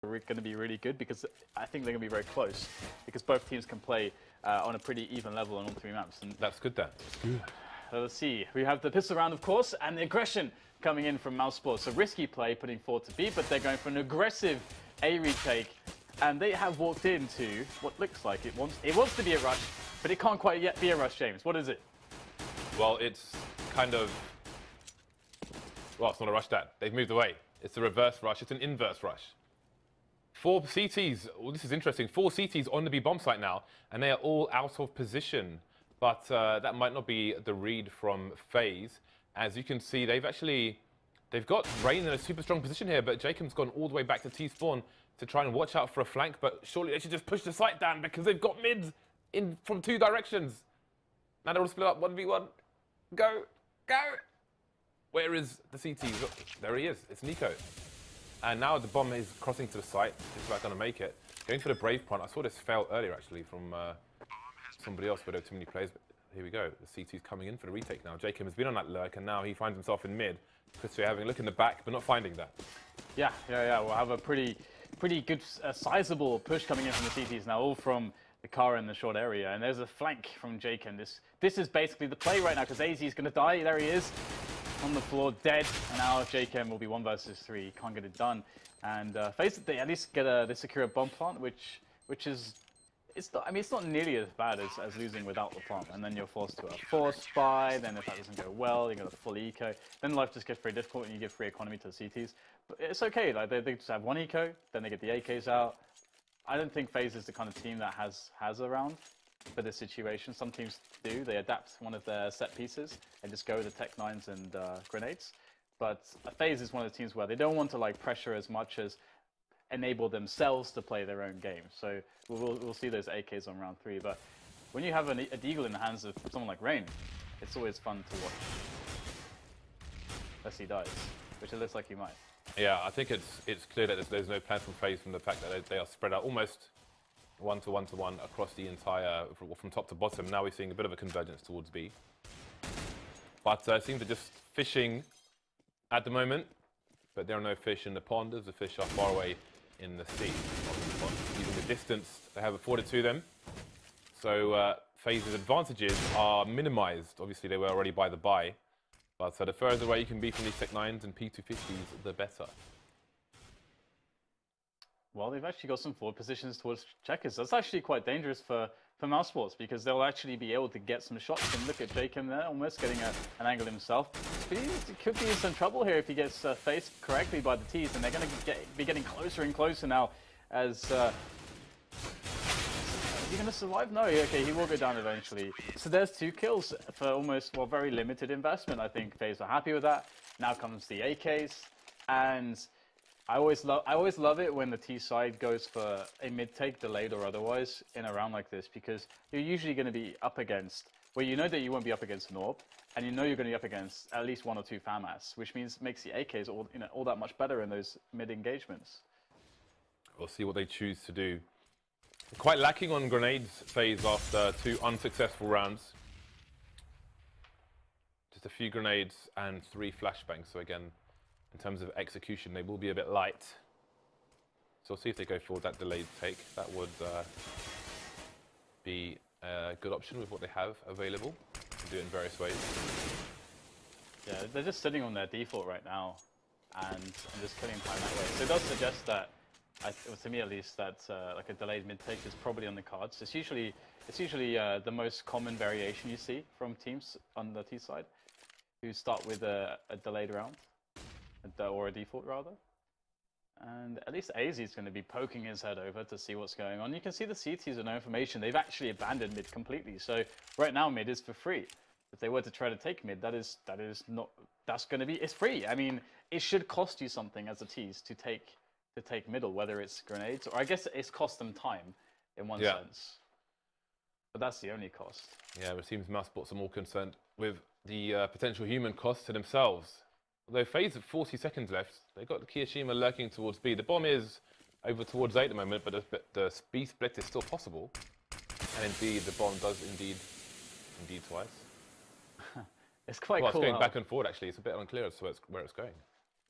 going to be really good because I think they're going to be very close because both teams can play on a pretty even level on all three maps. And that's good then. That's good. Let's see. We have the pistol round, of course, and the aggression coming in from Mousesports. A risky play putting forward to B, but they're going for an aggressive A retake. And they have walked into what looks like it wants to be a rush, but it can't quite yet be a rush, James. What is it? Well, it's kind of... Well, it's not a rush, Dad. They've moved away. It's a reverse rush. It's an inverse rush. 4 CTs. Well, this is interesting. 4 CTs on the B bomb site now, and they are all out of position. But that might not be the read from FaZe. As you can see, they've got Rain in a super strong position here, but Jacob's gone all the way back to T-spawn to try and watch out for a flank, but surely they should just push the site down because they've got mids in from 2 directions. Now they're all split up, 1v1. Go, go! Where is the CT? Look, there he is. It's Nico. And now the bomb is crossing to the site. It's about going to make it. Going for the Brave plant. I saw this fail earlier, actually, from somebody else, but there were too many players. But here we go. The CT's coming in for the retake now. Jacob has been on that lurk, and now he finds himself in mid. Chris having a look in the back, but not finding that. Yeah. We'll have a pretty good, sizable push coming in from the CTs now, all from the car in the short area. And there's a flank from Jacob. This is basically the play right now, because AZ is going to die. There he is. On the floor, dead, and now JKM will be 1 versus 3. Can't get it done, and FaZe, they at least they secure a bomb plant, which is it's not nearly as bad as losing without the plant, and then you're forced to a force buy. Then if that doesn't go well, you got a full eco. Then life just gets very difficult, and you give free economy to the CTs. But it's okay. Like they just have 1 eco, then they get the AKs out. I don't think FaZe is the kind of team that has around for this situation. Some teams do. They adapt one of their set pieces and just go with the Tech 9s and grenades. But FaZe is one of the teams where they don't want to like pressure as much as enable themselves to play their own game. So we'll see those AKs on round 3. But when you have a deagle in the hands of someone like Rain, it's always fun to watch. Unless he dies, which it looks like he might. Yeah, I think it's clear that there's no plan from FaZe from the fact that they are spread out almost 1-to-1-to-1 across the entire, from top to bottom. Now we're seeing a bit of a convergence towards B. But it seems they're just fishing at the moment. But there are no fish in the pond, as the fish are far away in the sea. Even the distance they have afforded to them. So FaZe's advantages are minimized. Obviously, they were already by the by. But the further away you can be from these Tech 9s and P250s, the better. Well, they've actually got some forward positions towards checkers. That's actually quite dangerous for Mousesports, because they'll actually be able to get some shots. And look at Jacob there, almost getting an angle himself. He could be in some trouble here if he gets faced correctly by the T's, and they're going to be getting closer and closer now. As is he going to survive? No, okay, he will go down eventually. So there's 2 kills for almost, well, very limited investment. I think FaZe are happy with that. Now comes the AKs, and I always love it when the T side goes for a mid-take, delayed or otherwise, in a round like this, because you're usually going to be up against, well, you know that you won't be up against an AWP, and you know you're going to be up against at least 1 or 2 FAMAS, which makes the AKs all that much better in those mid-engagements. We'll see what they choose to do. Quite lacking on grenades, FaZe, after 2 unsuccessful rounds. Just a few grenades and 3 flashbangs, so again, in terms of execution, they will be a bit light. So we'll see if they go for that delayed take. That would be a good option with what they have available. You can do it in various ways. Yeah, they're just sitting on their default right now and just killing time that way. So it does suggest that, to me at least, that like a delayed mid-take is probably on the cards. It's usually the most common variation you see from teams on the T side, who start with a delayed round. Or a default, rather. And at least AZ is going to be poking his head over to see what's going on. You can see the CTs with no information. They've actually abandoned mid completely. So right now, mid is for free. If they were to try to take mid, that's going to be, it's free. I mean, it should cost you something as a T's to take middle, whether it's grenades, or I guess it's cost them time in one sense. But that's the only cost. Yeah, but it seems Mousesports are more concerned with the potential human cost to themselves. Although FaZe have 40 seconds left, they've got the Kiyashima lurking towards B. The bomb is over towards A at the moment, but the B split is still possible. And indeed, the bomb does indeed twice. It's quite cool. It's going back and forward, actually. It's a bit unclear as to where it's going.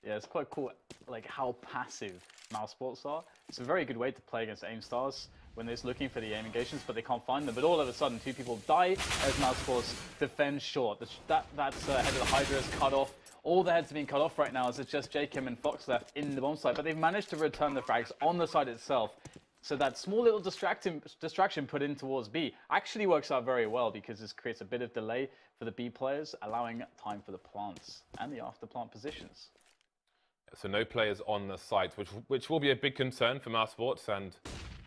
Yeah, it's quite cool, like how passive Mousesports are. It's a very good way to play against aim stars when they're looking for the aim engagements, but they can't find them. But all of a sudden, 2 people die as Mousesports defend short. That's head of the Hydra is cut off. All the heads are being cut off right now as it's just JKM and Fox left in the bomb site, but they've managed to return the frags on the site itself. So that small little distraction put in towards B actually works out very well because this creates a bit of delay for the B players, allowing time for the plants and the after plant positions. So no players on the site, which will be a big concern for Mousesports, and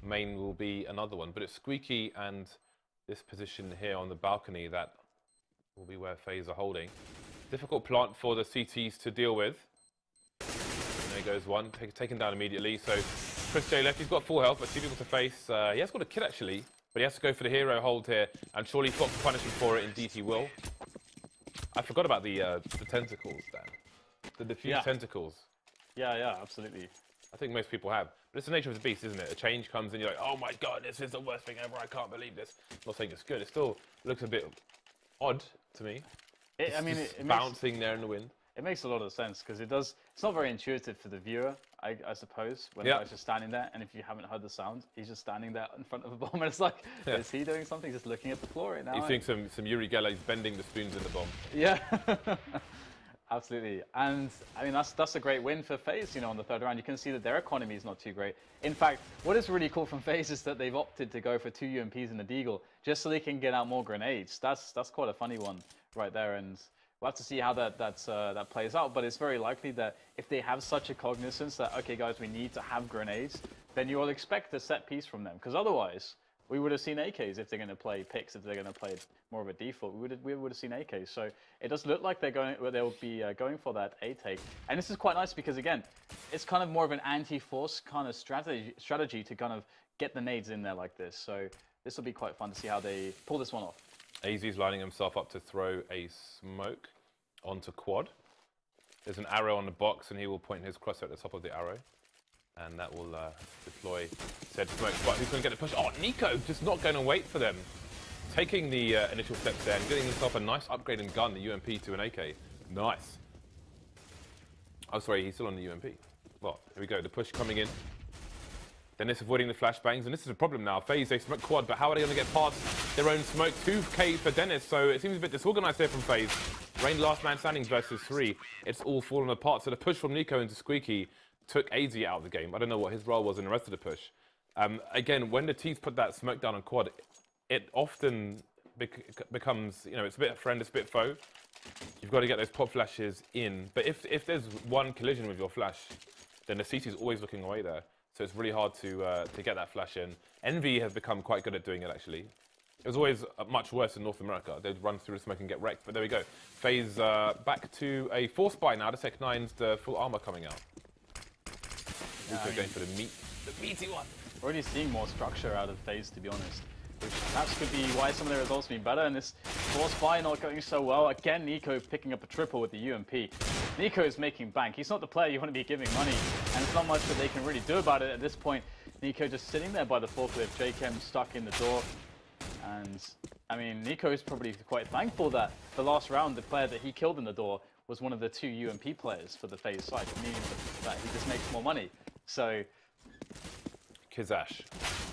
main will be another one. But it's Squeaky and this position here on the balcony that will be where FaZe are holding. Difficult plant for the CTs to deal with. And there goes one, taken down immediately. So Chris J left, he's got full health, but 2 people to face. He has got a kill actually, but he has to go for the hero hold here, and surely Fox will punish him for it. Indeed he will. I forgot about the tentacles, Dan. The diffuse tentacles. Yeah, absolutely. I think most people have. But it's the nature of the beast, isn't it? A change comes in, you're like, oh my god, this is the worst thing ever, I can't believe this. I'm not saying it's good, it still looks a bit odd to me. It bouncing there in the wind. It makes a lot of sense, because it's not very intuitive for the viewer, I suppose, when the guy's just standing there, and if you haven't heard the sound, he's just standing there in front of a bomb, and it's like, is he doing something? Just looking at the floor right now. He's doing some Yuri Geller, he's bending the spoons in the bomb. Yeah. Absolutely, and I mean that's a great win for FaZe. You know, on the 3rd round, you can see that their economy is not too great. In fact, what is really cool from FaZe is that they've opted to go for 2 UMPs and a Deagle just so they can get out more grenades. That's quite a funny one right there, and we'll have to see how that plays out. But it's very likely that if they have such a cognizance that okay, guys, we need to have grenades, then you will expect a set piece from them, because otherwise we would have seen AKs if they're going to play picks, if they're going to play more of a default. We would have seen AKs. So it does look like they'll be going for that A take. And this is quite nice because, again, it's kind of more of an anti-force kind of strategy to kind of get the nades in there like this. So this will be quite fun to see how they pull this one off. AZ's lining himself up to throw a smoke onto quad. There's an arrow on the box, and he will point his crosshair at the top of the arrow. And that will deploy said smoke. But who's going to get the push? Oh, Nico just not going to wait for them. Taking the initial steps there and getting himself a nice upgrade in gun, the UMP to an AK. Nice. Oh, sorry, he's still on the UMP. Well, here we go, the push coming in. Dennis avoiding the flashbangs, and this is a problem now. FaZe, they smoke quad, but how are they going to get past their own smoke? 2K for Dennis, so it seems a bit disorganized here from FaZe. Rain last man standing versus 3. It's all fallen apart, so the push from Nico into Squeaky took AZ out of the game. I don't know what his role was in the rest of the push. Again, when the T's put that smoke down on quad, it often becomes, you know, it's a bit friend, it's a bit foe. You've got to get those pop flashes in. But if there's one collision with your flash, then the CT is always looking away there. So it's really hard to get that flash in. Envy has become quite good at doing it, actually. It was always much worse in North America. They'd run through the smoke and get wrecked. But there we go. FaZe back to a force buy now. The Tech 9's the full armor coming out. Going for the meaty one. We're already seeing more structure out of FaZe, to be honest, which perhaps could be why some of their results have been better. And this force buy not going so well. Again, Nico picking up a triple with the UMP. Nico is making bank. He's not the player you want to be giving money, and it's not much that they can really do about it at this point. Nico just sitting there by the forklift. JKM stuck in the door, and I mean, Nico is probably quite thankful that the last round, the player that he killed in the door was one of the 2 UMP players for the FaZe side, meaning that he just makes more money. So, Kizash.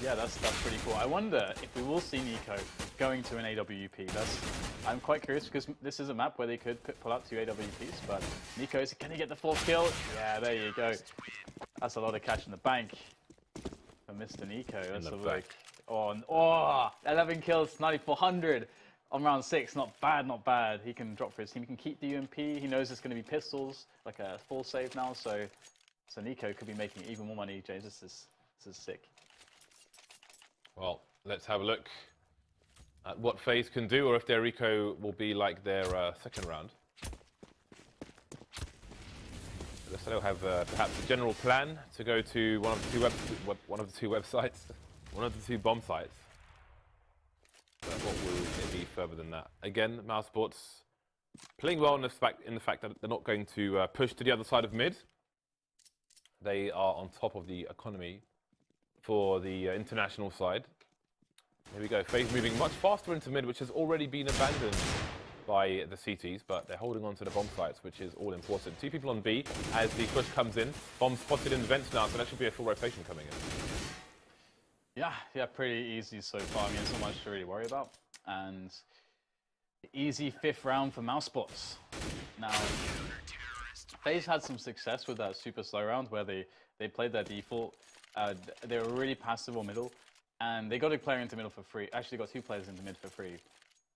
Yeah, that's pretty cool. I wonder if we will see Nico going to an AWP. I'm quite curious because this is a map where they could pull out 2 AWPs, but Nico's, can he get the 4th kill? Yeah, there you go. That's a lot of cash in the bank for Mr. Nico. Let's have a look. Oh, 11 kills, 9,400 on round 6. Not bad, not bad. He can drop for his team. He can keep the UMP. He knows it's going to be pistols, like a full save now, so Nico could be making even more money, James. This is sick. Well, let's have a look at what FaZe can do, or if their Rico will be like their 2nd round. So they'll have perhaps a general plan to go to one of the two websites, one of the 2 bomb sites. But what will it be further than that? Again, Mousesports playing well in the fact that they're not going to push to the other side of mid. They are on top of the economy for the international side. Here we go. FaZe moving much faster into mid, which has already been abandoned by the CTs, but they're holding on to the bomb sites, which is all important. 2 people on B as the push comes in. Bomb spotted in the vents now, so that should be a full rotation coming in. Yeah, pretty easy so far. I mean, it's not much to really worry about. And easy 5th round for Mousesports. Now, FaZe had some success with that super slow round where they played their default. They were really passive on middle, and they got a player into middle for free. Actually, got 2 players into mid for free.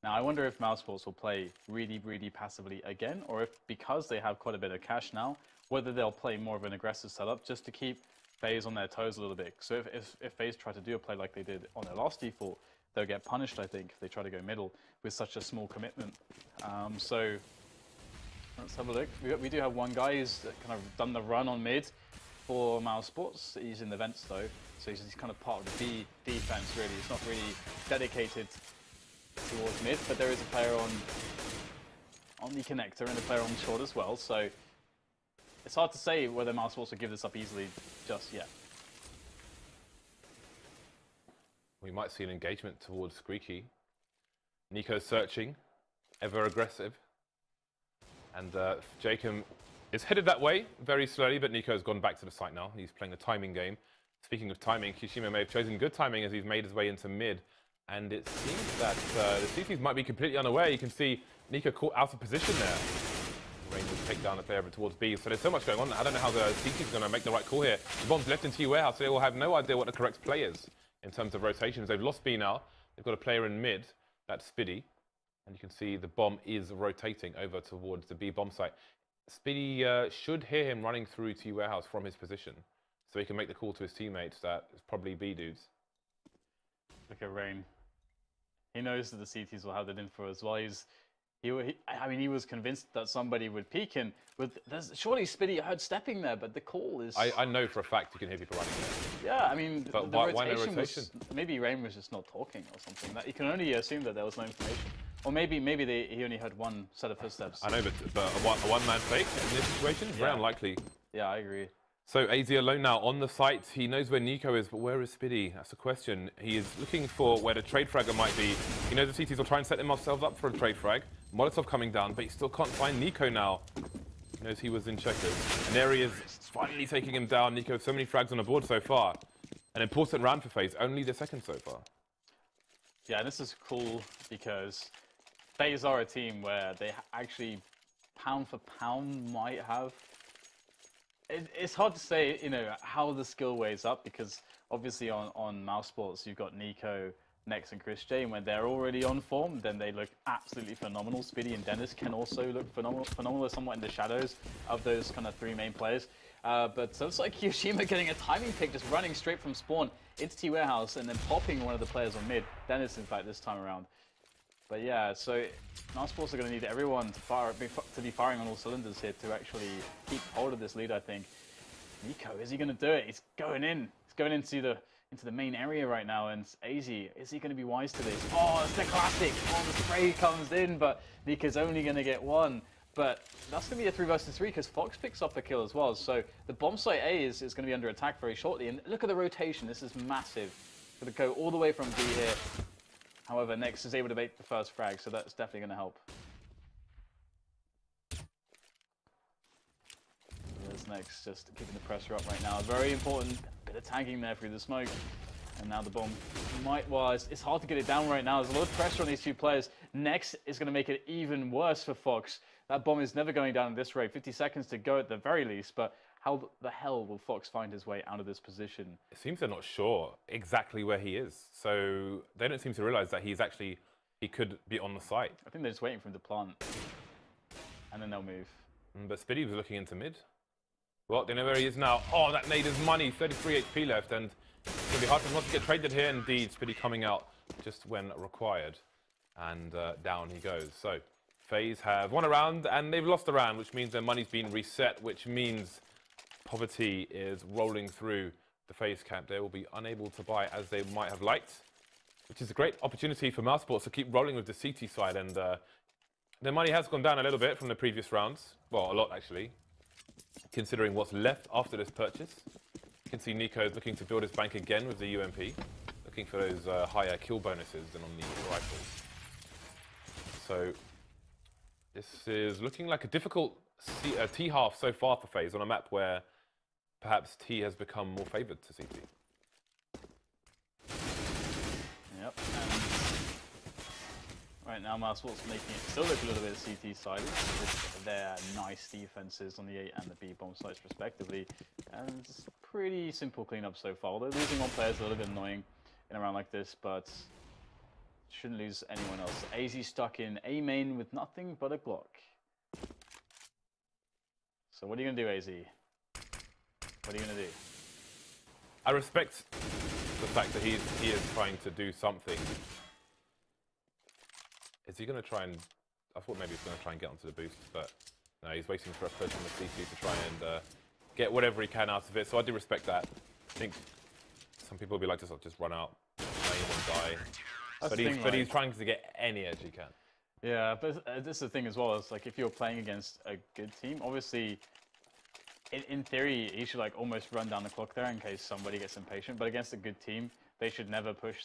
Now, I wonder if Mousesports will play really, really passively again, or if, because they have quite a bit of cash now, whether they'll play more of an aggressive setup just to keep FaZe on their toes a little bit. So if FaZe try to do a play like they did on their last default, they'll get punished, I think, if they try to go middle with such a small commitment. So let's have a look. We do have one guy who's kind of done the run on mid for Mousesports. He's in the vents though, so he's kind of part of the B defense really. It's not really dedicated towards mid, but there is a player on the connector and a player on short as well. So it's hard to say whether Mousesports will give this up easily just yet. We might see an engagement towards Squeaky. Nico's searching, ever aggressive. And Jacob is headed that way very slowly, but Nico's gone back to the site now. He's playing a timing game. Speaking of timing, Kishima may have chosen good timing as he's made his way into mid. And it seems that the CTs might be completely unaware. You can see Nico caught out of position there. Rain will take down the player over towards B. So there's so much going on. I don't know how the CTs are going to make the right call here. The bomb's left into T warehouse, so they will have no idea what the correct play is in terms of rotations. They've lost B now. They've got a player in mid. That's Spiddy. And you can see the bomb is rotating over towards the B bomb site. Spiddy should hear him running through T warehouse from his position, so he can make the call to his teammates that it's probably B dudes. Look at Rain. He knows that the CTs will have that info as well. I mean, he was convinced that somebody would peek him. Surely Spiddy heard stepping there, but the call is... I know for a fact you can hear people running there. Yeah, I mean, but the why rotation no rotation? Maybe Rain was just not talking or something. You can only assume that there was no information. Or maybe he only heard one set of footsteps. I know, but a one-man fake in this situation is very unlikely. Yeah, I agree. So AZ alone now on the site. He knows where Nico is, but where is Spiddy? That's the question. He is looking for where the trade fragger might be. He knows the CTs will try and set themselves up for a trade frag. Molotov coming down, but he still can't find Nico now. He knows he was in checkers. And there he is, finally taking him down. Nico, so many frags on the board so far. An important round for FaZe, only the second so far. Yeah, this is cool because FaZe are a team where they actually, pound for pound, might have... It's hard to say, how the skill weighs up, because obviously on Mousesports you've got Nico, Nex, and Chris J. And when they're already on form, then they look absolutely phenomenal. Spiddy and Dennis can also look phenomenal, somewhat in the shadows of those kind of 3 main players. But so it's like Kyoshima getting a timing pick, just running straight from spawn into T warehouse and then popping one of the players on mid. Dennis, in fact, this time around. But yeah, so Mousesports are going to need everyone to be firing on all cylinders here to actually keep hold of this lead, I think. Nico, is he going to do it? He's going in. He's going into the main area right now, and AZ, is he going to be wise to this? Oh, it's the classic. Oh, the spray comes in, but Nico's only going to get 1. But that's going to be a 3 versus 3 because Fox picks up a kill as well. So the bomb site A is going to be under attack very shortly. And look at the rotation. This is massive. Going to go all the way from B here. However, Nex is able to make the first frag, so that's definitely going to help. There's Nex just keeping the pressure up right now. Very important bit of tagging there through the smoke. And now the bomb well, it's hard to get it down right now. There's a lot of pressure on these 2 players. Nex is going to make it even worse for Fox. That bomb is never going down at this rate. 50 seconds to go at the very least, but how the hell will Fox find his way out of this position? It seems they're not sure exactly where he is. So they don't seem to realize that he could be on the site. I think they're just waiting for him to plant. And then they'll move. But Spiddy was looking into mid. Well, they know where he is now. Oh, that nade is money. 33 HP left. And it's going to be hard for him not to get traded here. Indeed, Spiddy coming out just when required. And down he goes. So FaZe have won a round and they've lost a round, which means their money's been reset, which means poverty is rolling through the FaZe camp. They will be unable to buy as they might have liked, which is a great opportunity for Mousesports to keep rolling with the CT side. And their money has gone down a little bit from the previous rounds. Well, a lot actually, considering what's left after this purchase. You can see Nico is looking to build his bank again with the UMP, looking for those higher kill bonuses than on the rifles. So This is looking like a difficult T half so far for FaZe on a map where perhaps T has become more favoured to CT. Yep. And right now, Mousesports making it still look a little bit CT-sided with their nice defenses on the A and the B bomb sites respectively. And it's pretty simple cleanup so far. Although losing one player is a little bit annoying in a round like this, but shouldn't lose anyone else. AZ stuck in A main with nothing but a Glock. So what are you going to do, AZ? What are you going to do? I respect the fact that he is trying to do something. Is he going to try and... I thought maybe he's going to try and get onto the boost, but no, he's waiting for a push on the CT to try and get whatever he can out of it. So I do respect that. I think some people will be like to sort of just run out, and die. But he's trying to get any edge he can. Yeah, but this is the thing as well. It's like if you're playing against a good team, obviously, in theory, he should like almost run down the clock there in case somebody gets impatient. But against a good team, they should never push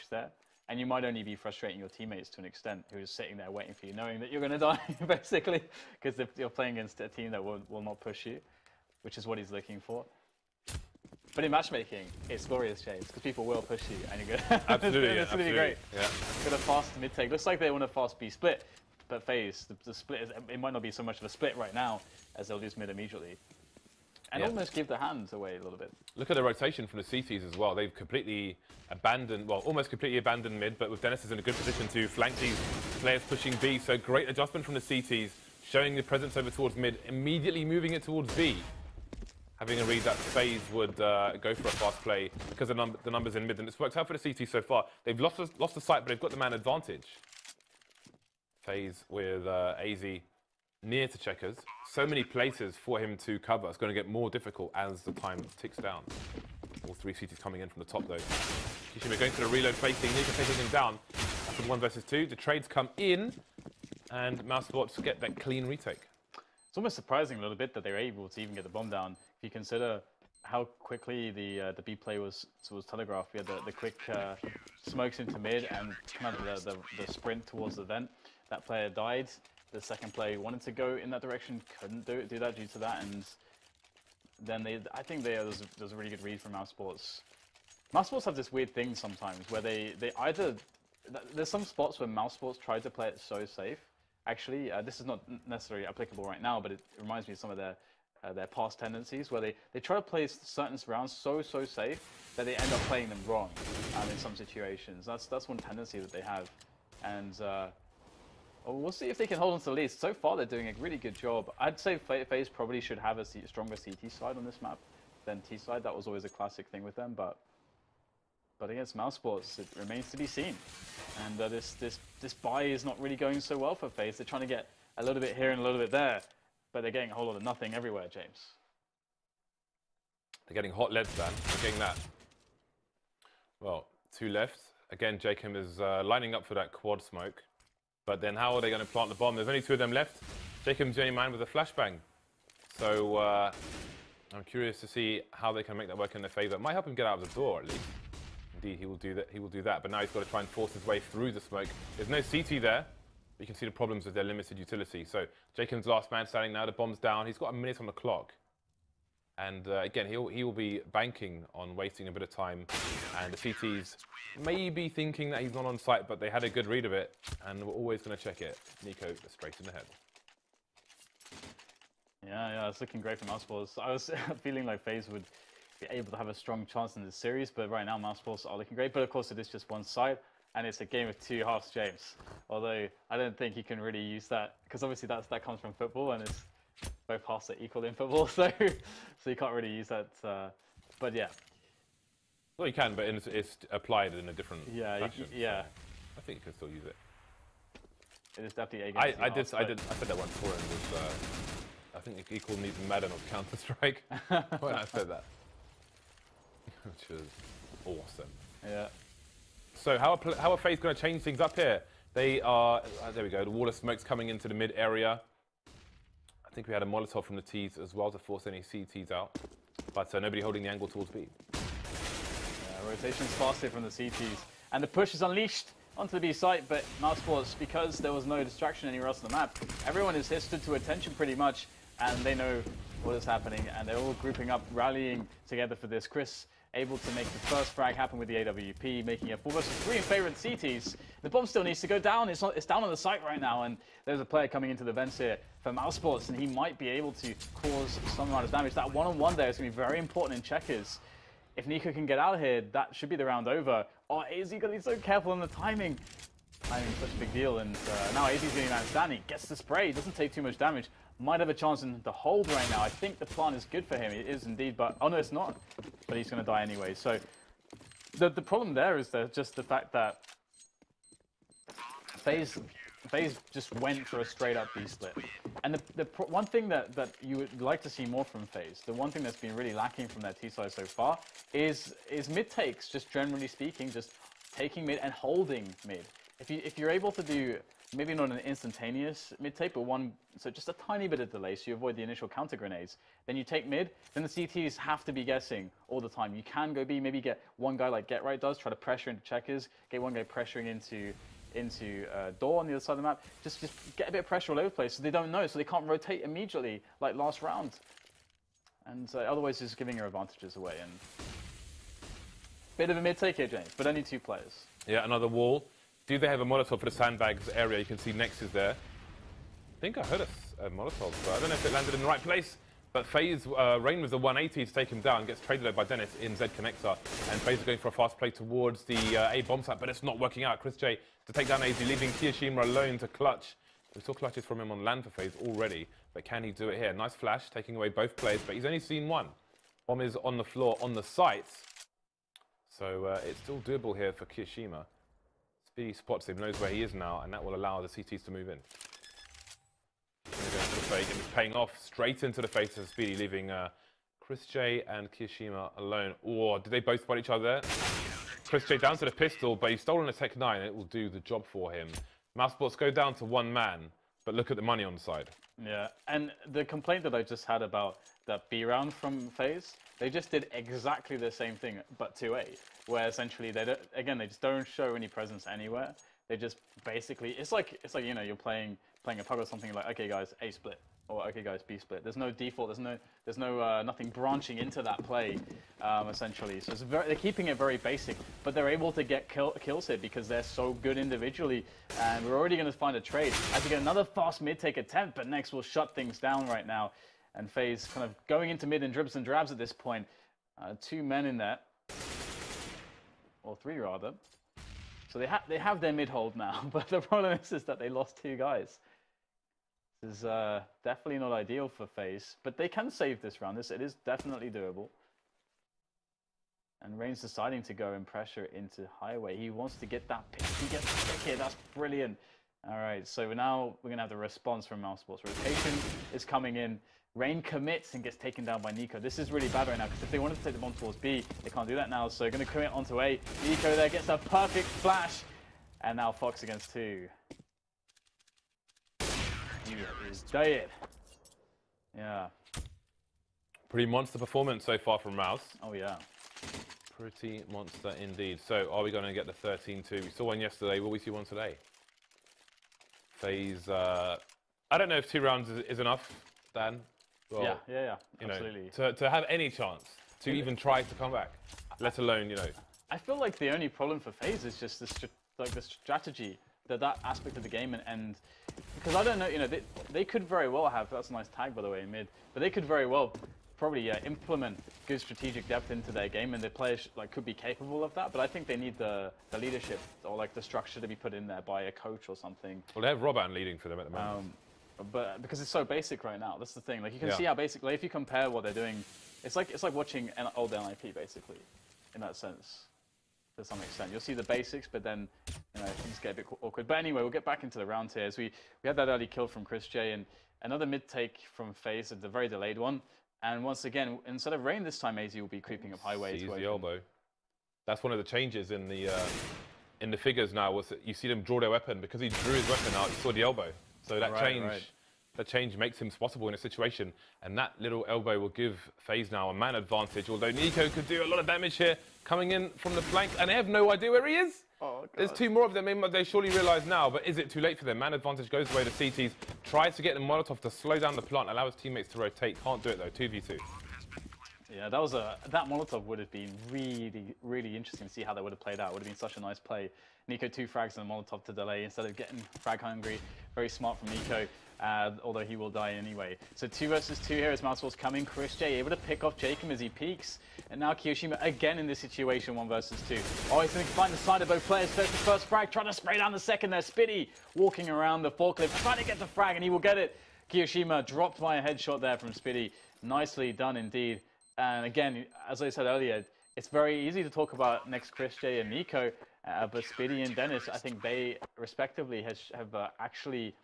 there. And you might only be frustrating your teammates to an extent who is sitting there waiting for you, knowing that you're going to die, basically. Because if you're playing against a team that will not push you, which is what he's looking for. But in matchmaking, it's glorious, James, because people will push you, and you're going to... Absolutely, it's going to be great. Yeah. Got a fast mid-take. Looks like they want a fast B split, but FaZe, the split, it might not be so much of a split right now, as they'll lose mid immediately. And almost give the hands away a little bit. Look at the rotation from the CTs as well. They've completely abandoned, well, almost completely abandoned mid, but with Dennis is in a good position to flank these players pushing B. So great adjustment from the CTs, showing the presence over towards mid, immediately moving it towards B. Having a read that FaZe would go for a fast play because of the numbers in mid, and it's worked out for the CT so far. They've lost the sight, but they've got the man advantage. FaZe with AZ near to checkers. So many places for him to cover. It's going to get more difficult as the time ticks down. All three CTs coming in from the top though. Kishima going for the reload, facing Nika, taking him down. After 1 versus 2, the trades come in, and Mousesports get that clean retake. It's almost surprising a little bit that they were able to even get the bomb down. If you consider how quickly the B play was telegraphed, we had the quick smokes into mid and kind of the sprint towards the vent. That player died. The second player wanted to go in that direction, couldn't do that due to that, and then I think there's a really good read from Mousesports. Mousesports have this weird thing sometimes where they either there's some spots where Mousesports try to play it so safe. Actually, this is not necessarily applicable right now, but it reminds me of some of their past tendencies where they try to play certain rounds so safe that they end up playing them wrong in some situations. That's one tendency that they have, and we'll see if they can hold on to the lead. So far, they're doing a really good job. I'd say FaZe probably should have a stronger CT side on this map than T side. That was always a classic thing with them, but against Mousesports, it remains to be seen. And this buy is not really going so well for FaZe. They're trying to get a little bit here and a little bit there, but they're getting a whole lot of nothing everywhere, James. They're getting hot leads, man. They're getting that. Well, 2 left. Again, Jacob is lining up for that quad smoke. But then how are they going to plant the bomb? There's only 2 of them left. Jacob's the only man with a flashbang. So I'm curious to see how they can make that work in their favor. It might help him get out of the door, at least. Indeed, he will do that. He will do that. But now he's got to try and force his way through the smoke. There's no CT there. But you can see the problems with their limited utility. So Jacob's last man standing now. The bomb's down. He's got a minute on the clock. And again, he will be banking on wasting a bit of time. And the CTs may be thinking that he's not on site, but they had a good read of it. And we're always going to check it. Nico straight in the head. Yeah, it's looking great for Mousesports. I was feeling like FaZe would be able to have a strong chance in this series, but right now Mousesports are looking great. But of course, it is just one side, and it's a game of 2 halves, James. Although I don't think you can really use that, because obviously that comes from football, and it's both halves are equal in football, so you can't really use that. But yeah. Well, you can, but it's applied in a different fashion. Yeah. So I think you can still use it. It is definitely a game. I said that once before, and was, I think equal needs Madden or Counter-Strike when I said that, which was awesome. Yeah. So how are FaZe going to change things up here? They are, there we go, the wall of smoke's coming into the mid area. I think we had a Molotov from the T's as well to force any CTs out, but nobody holding the angle towards B. Yeah, rotation's faster from the CTs, and the push is unleashed onto the B site, but Mousesports, because there was no distraction anywhere else on the map, everyone is here stood to attention pretty much, and they know what is happening, and they're all grouping up, rallying together for this. Chris able to make the first frag happen with the AWP, making it 4 versus 3 in favor of CTs. The bomb still needs to go down. It's down on the site right now, and there's a player coming into the vents here for Mousesports, and he might be able to cause some amount of damage. That one-on-one there is going to be very important in checkers. If Nico can get out of here, that should be the round over. Oh, AZ got to be so careful on the timing. Timing such a big deal, and now AZ's getting man standing. Gets the spray, doesn't take too much damage. Might have a chance in the hold right now. I think the plan is good for him. It is indeed, but oh no, it's not. But he's going to die anyway. So the problem there is just the fact that FaZe just went for a straight up B split. And the one thing that you would like to see more from FaZe, the one thing that's been really lacking from their T side so far, is mid takes. Just generally speaking, just taking mid and holding mid. If you're able to do maybe not an instantaneous mid take, but so just a tiny bit of delay, so you avoid the initial counter grenades. Then you take mid, then the CTs have to be guessing all the time. You can go B, maybe get one guy like Get Right does, try to pressure into checkers, get one guy pressuring into door on the other side of the map. Just get a bit of pressure all over the place, so they don't know, so they can't rotate immediately like last round. And otherwise, it's giving your advantages away. And bit of a mid take here, James, but only 2 players. Yeah, another wall. Do they have a Molotov for the sandbags area? You can see Nex is there. I think I heard a Molotov, but I don't know if it landed in the right place. But FaZe, Rain with the 180 to take him down, gets traded over by Dennis in Z Connector. And FaZe is going for a fast play towards the A bomb site, but it's not working out. Chris J to take down AZ, leaving Kiyoshima alone to clutch. We saw clutches from him on land for FaZe already, but can he do it here? Nice flash, taking away both players, but he's only seen one. Bomb is on the floor, on the site. So it's still doable here for Kiyoshima. Speedy spots him, knows where he is now, and that will allow the CTs to move in. Going for the fake, and it's paying off straight into the face of Speedy, leaving Chris J and Kiyoshima alone. Oh, did they both spot each other there? Chris J down to the pistol, but he's stolen a Tech 9, and it will do the job for him. Mousesports go down to 1 man, but look at the money on the side. Yeah, and the complaint that I just had about that B round from FaZe, they just did exactly the same thing, but 2A, where essentially they just don't show any presence anywhere. They just basically, it's like you know, you're playing a pug or something, like, okay guys, A split, or okay guys, B split. There's no default, there's no nothing branching into that play, essentially. So they're keeping it very basic, but they're able to get kills here because they're so good individually. And we're already going to find a trade as we get another fast mid take attempt, but Nex will shut things down right now. And FaZe kind of going into mid in dribs and drabs at this point. 2 men in there, or 3 rather. So they have their mid hold now, but the problem is that they lost 2 guys. This is definitely not ideal for FaZe, but they can save this round. It is definitely doable. And Rain's deciding to go and pressure into Highway. He wants to get that pick. He gets the pick here. That's brilliant. All right, so now we're going to have the response from Mousesports. Rotation is coming in. Rain commits and gets taken down by Nico. This is really bad right now, because if they wanted to take the bomb towards B, they can't do that now. So they're going to commit onto A. Nico there gets a perfect flash. And now Fox against 2. He is dead. Yeah. Pretty monster performance so far from Mouse. Oh, yeah. Pretty monster indeed. So are we going to get the 13-2? We saw one yesterday. Will we see one today? FaZe, I don't know if 2 rounds is enough, Dan. Well, yeah, absolutely. To have any chance to even try to come back, let alone, you know. I feel like the only problem for FaZe is just the strategy, that aspect of the game, and because I don't know, you know, they could very well have, that's a nice tag by the way in mid, but they could very well probably implement good strategic depth into their game, and the players could be capable of that. But I think they need the leadership or the structure to be put in there by a coach or something. Well, they have Robban leading for them at the moment. But because it's so basic right now, that's the thing. Like, you can see how basic. Like, if you compare what they're doing, it's like watching an old NIP basically, in that sense, to some extent. You'll see the basics, but then things get a bit awkward. But anyway, we'll get back into the round here. As we had that early kill from Chris J and another mid take from FaZe, the very delayed one. And once again, instead of Rain this time, AZ will be creeping up Highway. Sees the elbow. That's one of the changes in the figures now. Was that you see them draw their weapon because he drew his weapon out. You saw the elbow. So that change makes him spottable in a situation, and that little elbow will give FaZe now a man advantage. Although Nico could do a lot of damage here, coming in from the flank, and they have no idea where he is. Oh, God. There's 2 more of them. They surely realise now, but is it too late for them? Man advantage goes away to CTs. Tries to get the Molotov to slow down the plant, allow his teammates to rotate. Can't do it though. 2v2. Yeah, that Molotov would have been really, really interesting to see how that would have played out. Would have been such a nice play. Nico 2 frags and a Molotov to delay instead of getting frag hungry. Very smart from Nico, although he will die anyway. So 2 versus 2 here as Mousesports coming. Chris J able to pick off Jacob as he peeks. And now Kiyoshima again in this situation, 1 versus 2. Oh, he's going to find the side of both players. There's the first frag, trying to spray down the second there. Spitty walking around the forklift, trying to get the frag, and he will get it. Kiyoshima dropped by a headshot there from Spitty. Nicely done indeed. And again, as I said earlier, it's very easy to talk about next Chris J and Nico, but Spitty and Dennis, I think they respectively have actually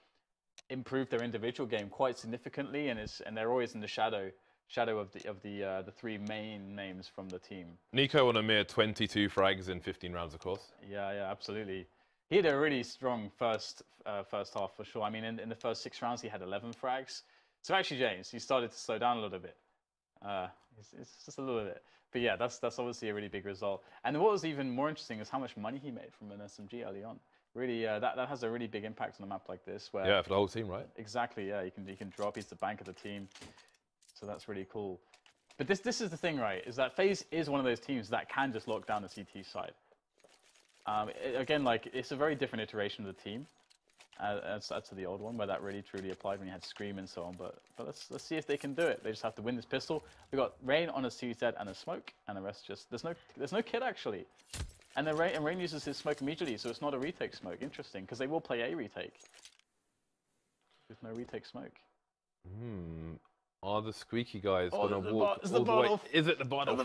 improved their individual game quite significantly, and they're always in the shadow of the 3 main names from the team. Nico on a mere 22 frags in 15 rounds, of course. Yeah, absolutely. He had a really strong first half for sure. I mean, in the first 6 rounds, he had 11 frags. So actually, James, he started to slow down a little bit. It's just a little bit. But yeah, that's obviously a really big result. And what was even more interesting is how much money he made from an SMG early on. Really, that has a really big impact on a map like this. Where yeah, for the whole team, right? Exactly. Yeah, he can drop. He's the bank of the team. So that's really cool. But this is the thing, right? Is that FaZe is one of those teams that can just lock down the CT side. Again, like it's a very different iteration of the team. As to the old one, where that really truly applied when you had Scream and so on. But let's see if they can do it. They just have to win this pistol. We got Rain on a CZ and a smoke, and the rest just there's no kit actually. And Rain uses his smoke immediately, so it's not a retake smoke. Interesting, because they will play a retake with no retake smoke. Are the squeaky guys Oh, gonna walk all the way? Is it the bottle?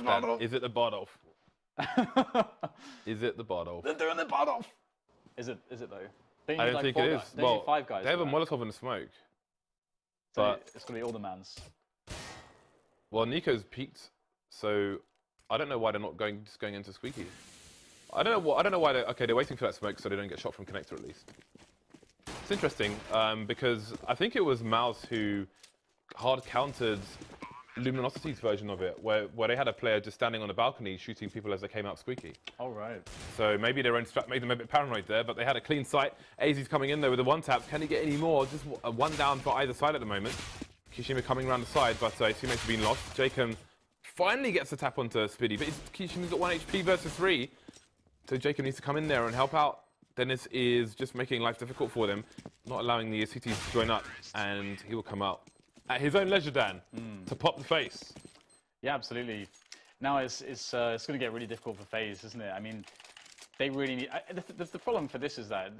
Is it the bottle? Is it the bottle? They're doing the bottle. Is it though? I don't think it is. Well, 5 guys. They have a Molotov and a smoke. So but it's going to be all the mans. Well, Nico's peaked, so I don't know why they're not just going into Squeaky. I don't know why they're waiting for that smoke so they don't get shot from connector at least. It's interesting because I think it was Mouse who hard countered Luminosity's version of it, where they had a player just standing on the balcony shooting people as they came out Squeaky. All right. So maybe their own strat made them a bit paranoid there, but they had a clean sight. AZ's coming in there with a 1-tap. Can he get any more? Just a 1 down for either side at the moment. Kishima coming around the side, but his teammates have been lost. Jacob finally gets a tap onto Spiddy, but Kishima's got 1 HP versus 3. So Jacob needs to come in there and help out. Dennis is just making life difficult for them, not allowing the CTs to join up, and he will come out at his own leisure, Dan, to pop the face. Yeah, absolutely. Now it's going to get really difficult for FaZe, isn't it? I mean, they really need... The problem for this is that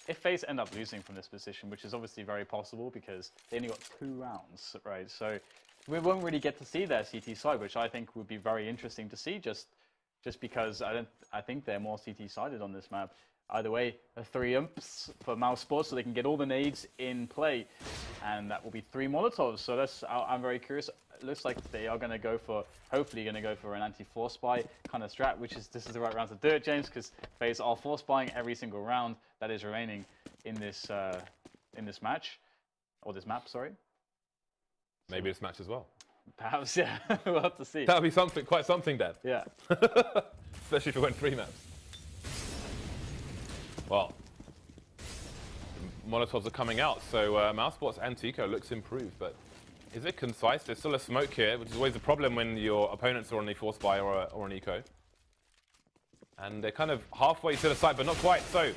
if FaZe end up losing from this position, which is obviously very possible because they only got 2 rounds, right? So we won't really get to see their CT side, which I think would be very interesting to see just because I think they're more CT-sided on this map. Either way, 3 umps for Mousesports so they can get all the nades in play. And that will be 3 Molotovs. So I'm very curious. It looks like they are going to go for, hopefully going to go for an anti-force buy kind of strat, this is the right round to do it, James, because FaZe are force buying every single round that is remaining in this match. Or this map, sorry. Maybe this match as well. Perhaps, yeah. We'll have to see. That would be quite something, Dan. Yeah. Especially if it went 3 maps. Well, Molotovs are coming out, so Mousesports and Tico looks improved, but is it concise? There's still a smoke here, which is always a problem when your opponents are on a force buy or an eco. And they're kind of halfway to the side, but not quite. So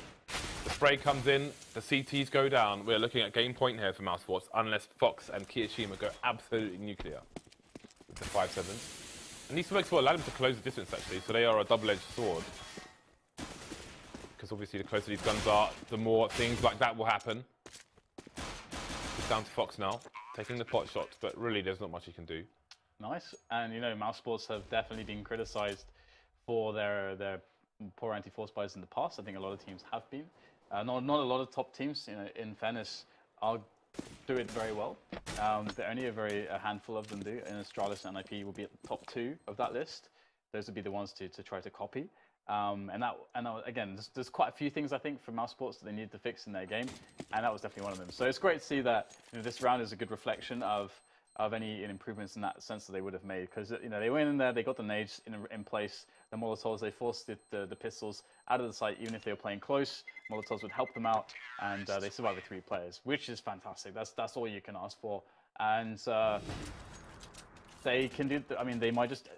the spray comes in, the CTs go down. We're looking at game point here for Mousesports, unless Fox and Kiyoshima go absolutely nuclear with the 5-7s. And these smokes will allow them to close the distance, actually, so they are a double-edged sword. Because obviously the closer these guns are, the more things like that will happen. It's down to Fox now, taking the pot shot, but really there's not much he can do. Nice, and you know, Mousesports have definitely been criticised for their poor anti-force buys in the past. I think a lot of teams have been. Not a lot of top teams, you know, in fairness, do it very well. Only a handful of them do, and Astralis and IP will be at the top 2 of that list. Those would be the ones to try to copy. And again, there's quite a few things I think from Mousesports that they need to fix in their game, and that was definitely one of them. So it's great to see that this round is a good reflection of any improvements in that sense that they would have made, because you know they went in there, they got the nades in place, the Molotovs. They forced the pistols out of the site, even if they were playing close. Molotovs would help them out, and they survived with 3 players, which is fantastic. That's all you can ask for. And they can do, I mean, they might just,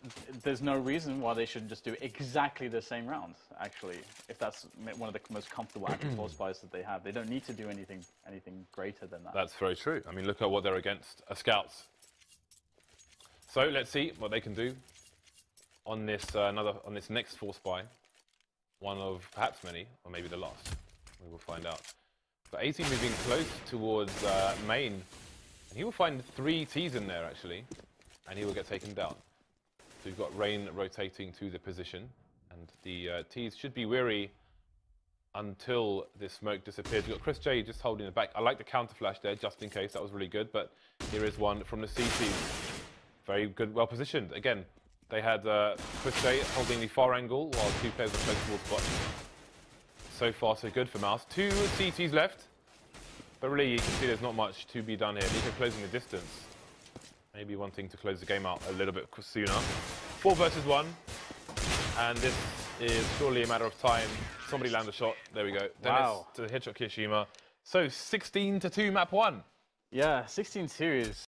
there's no reason why they shouldn't just do exactly the same round, actually, if that's one of the most comfortable active force buys that they have. They don't need to do anything greater than that. That's very true. I mean, look at what they're against, Scouts. So let's see what they can do on this on this next force buy. One of perhaps many, or maybe the last. We will find out. But AZ moving close towards main. And he will find 3 Ts in there, actually. And he will get taken down. So we've got Rain rotating to the position. And the Ts should be weary until this smoke disappears. We've got Chris J just holding the back. I like the counter flash there, just in case. That was really good. But here is one from the CT. Very good, well positioned. Again, they had Chris J holding the far angle while 2 players were close towards spot. So far, so good for Mouse. 2 CTs left. But really, you can see there's not much to be done here. Nico closing the distance. Maybe wanting to close the game out a little bit sooner. 4 versus 1. And this is surely a matter of time. Somebody land a shot. There we go. Wow. Dennis to the headshot Kishima. So 16-2 map 1. Yeah, 16-2 is